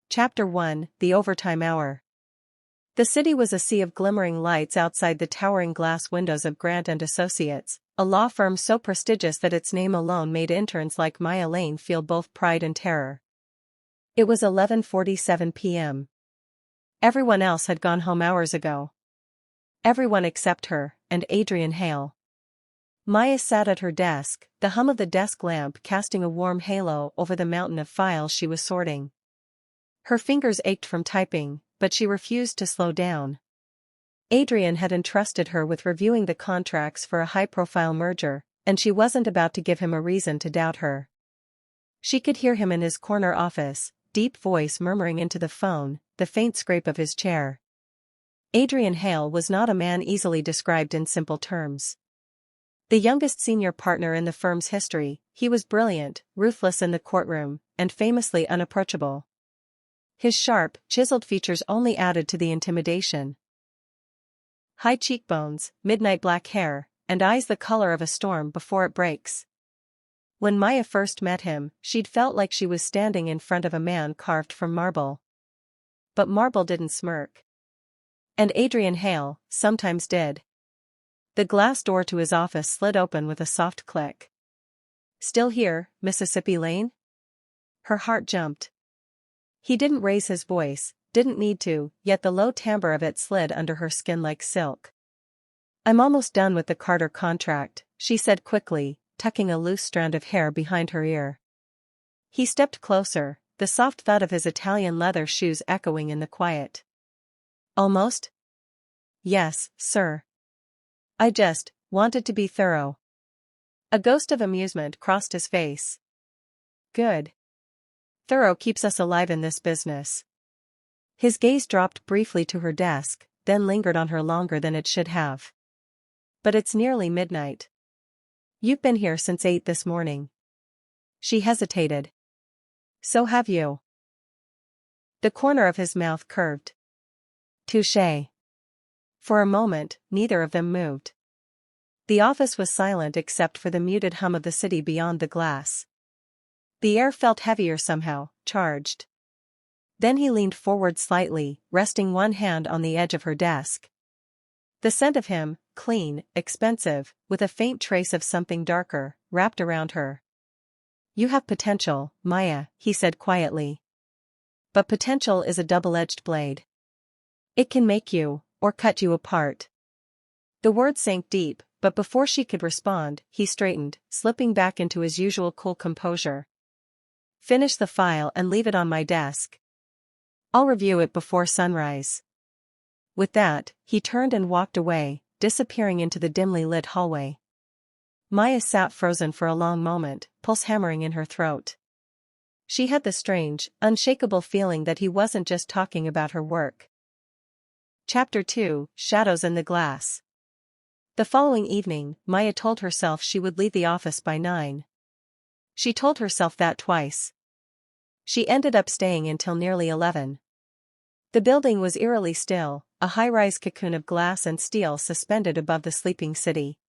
Chapter 1, The Overtime Hour. The city was a sea of glimmering lights outside the towering glass windows of Grant & Associates, a law firm so prestigious that its name alone made interns like Maya Lane feel both pride and terror. It was 11:47 p.m. Everyone else had gone home hours ago. Everyone except her, and Adrian Hale. Maya sat at her desk, the hum of the desk lamp casting a warm halo over the mountain of files she was sorting. Her fingers ached from typing, but she refused to slow down. Adrian had entrusted her with reviewing the contracts for a high-profile merger, and she wasn't about to give him a reason to doubt her. She could hear him in his corner office, deep voice murmuring into the phone, the faint scrape of his chair. Adrian Hale was not a man easily described in simple terms. The youngest senior partner in the firm's history, he was brilliant, ruthless in the courtroom, and famously unapproachable. His sharp, chiseled features only added to the intimidation. High cheekbones, midnight black hair, and eyes the color of a storm before it breaks. When Maya first met him, she'd felt like she was standing in front of a man carved from marble. But marble didn't smirk. And Adrian Hale sometimes did. The glass door to his office slid open with a soft click. "Still here, Mississippi Lane?" Her heart jumped. He didn't raise his voice, didn't need to, yet the low timbre of it slid under her skin like silk. "I'm almost done with the Carter contract," she said quickly, tucking a loose strand of hair behind her ear. He stepped closer, the soft thud of his Italian leather shoes echoing in the quiet. "Almost?" "Yes, sir. I just wanted to be thorough." A ghost of amusement crossed his face. "Good. Thorough keeps us alive in this business." His gaze dropped briefly to her desk, then lingered on her longer than it should have. "But it's nearly midnight. You've been here since 8 this morning." She hesitated. "So have you." The corner of his mouth curved. "Touché." For a moment, neither of them moved. The office was silent except for the muted hum of the city beyond the glass. The air felt heavier somehow, charged. Then he leaned forward slightly, resting one hand on the edge of her desk. The scent of him, clean, expensive, with a faint trace of something darker, wrapped around her. "You have potential, Maya," he said quietly. "But potential is a double-edged blade. It can make you, or cut you apart." The words sank deep, but before she could respond, he straightened, slipping back into his usual cool composure. "Finish the file and leave it on my desk. I'll review it before sunrise." With that, he turned and walked away, disappearing into the dimly lit hallway. Maya sat frozen for a long moment, pulse hammering in her throat. She had the strange, unshakable feeling that he wasn't just talking about her work. Chapter 2, Shadows in the Glass. The following evening, Maya told herself she would leave the office by 9. She told herself that twice. She ended up staying until nearly 11. The building was eerily still, a high-rise cocoon of glass and steel suspended above the sleeping city.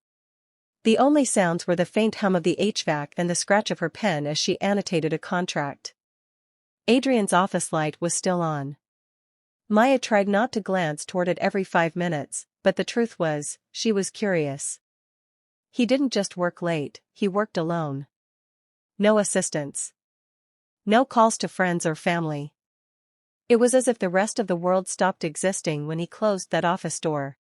The only sounds were the faint hum of the HVAC and the scratch of her pen as she annotated a contract. Adrian's office light was still on. Maya tried not to glance toward it every 5 minutes, but the truth was, she was curious. He didn't just work late, he worked alone. No assistants. No calls to friends or family. It was as if the rest of the world stopped existing when he closed that office door.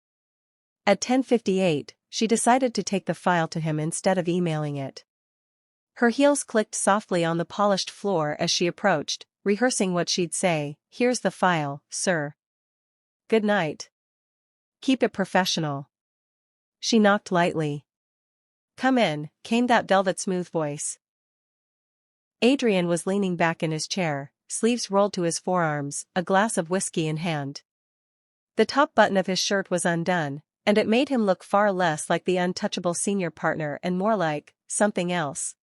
At 10:58, she decided to take the file to him instead of emailing it. Her heels clicked softly on the polished floor as she approached, rehearsing what she'd say. "Here's the file, sir. Good night. Keep it professional." She knocked lightly. "Come in," came that velvet-smooth voice. Adrian was leaning back in his chair, sleeves rolled to his forearms, a glass of whiskey in hand. The top button of his shirt was undone, and it made him look far less like the untouchable senior partner and more like something else.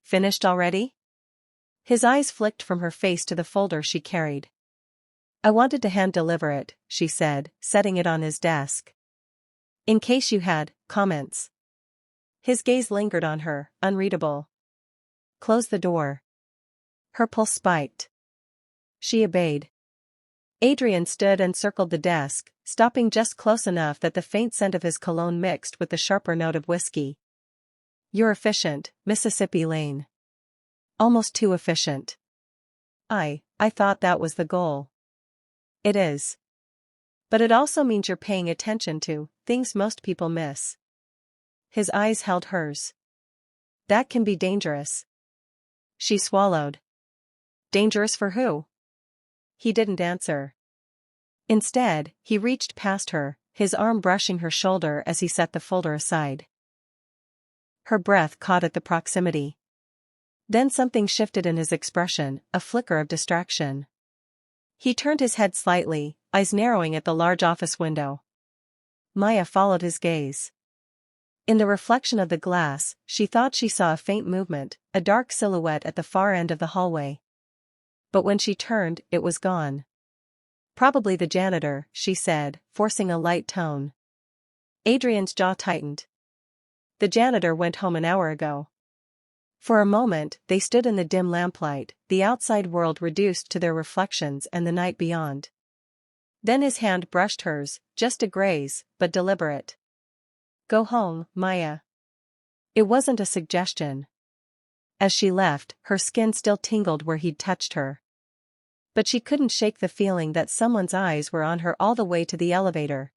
"Finished already?" His eyes flicked from her face to the folder she carried. "I wanted to hand-deliver it," she said, setting it on his desk. "In case you had comments." His gaze lingered on her, unreadable. "Close the door." Her pulse spiked. She obeyed. Adrian stood and circled the desk, stopping just close enough that the faint scent of his cologne mixed with the sharper note of whiskey. "You're efficient, Mississippi Lane. Almost too efficient." I thought that was the goal." "It is. But it also means you're paying attention to things most people miss." His eyes held hers. "That can be dangerous." She swallowed. "Dangerous for who?" He didn't answer. Instead, he reached past her, his arm brushing her shoulder as he set the folder aside. Her breath caught at the proximity. Then something shifted in his expression, a flicker of distraction. He turned his head slightly, eyes narrowing at the large office window. Maya followed his gaze. In the reflection of the glass, she thought she saw a faint movement, a dark silhouette at the far end of the hallway. But when she turned, it was gone. "Probably the janitor," she said, forcing a light tone. Adrian's jaw tightened. "The janitor went home an hour ago." For a moment, they stood in the dim lamplight, the outside world reduced to their reflections and the night beyond. Then his hand brushed hers, just a graze, but deliberate. "Go home, Maya." It wasn't a suggestion. As she left, her skin still tingled where he'd touched her. But she couldn't shake the feeling that someone's eyes were on her all the way to the elevator.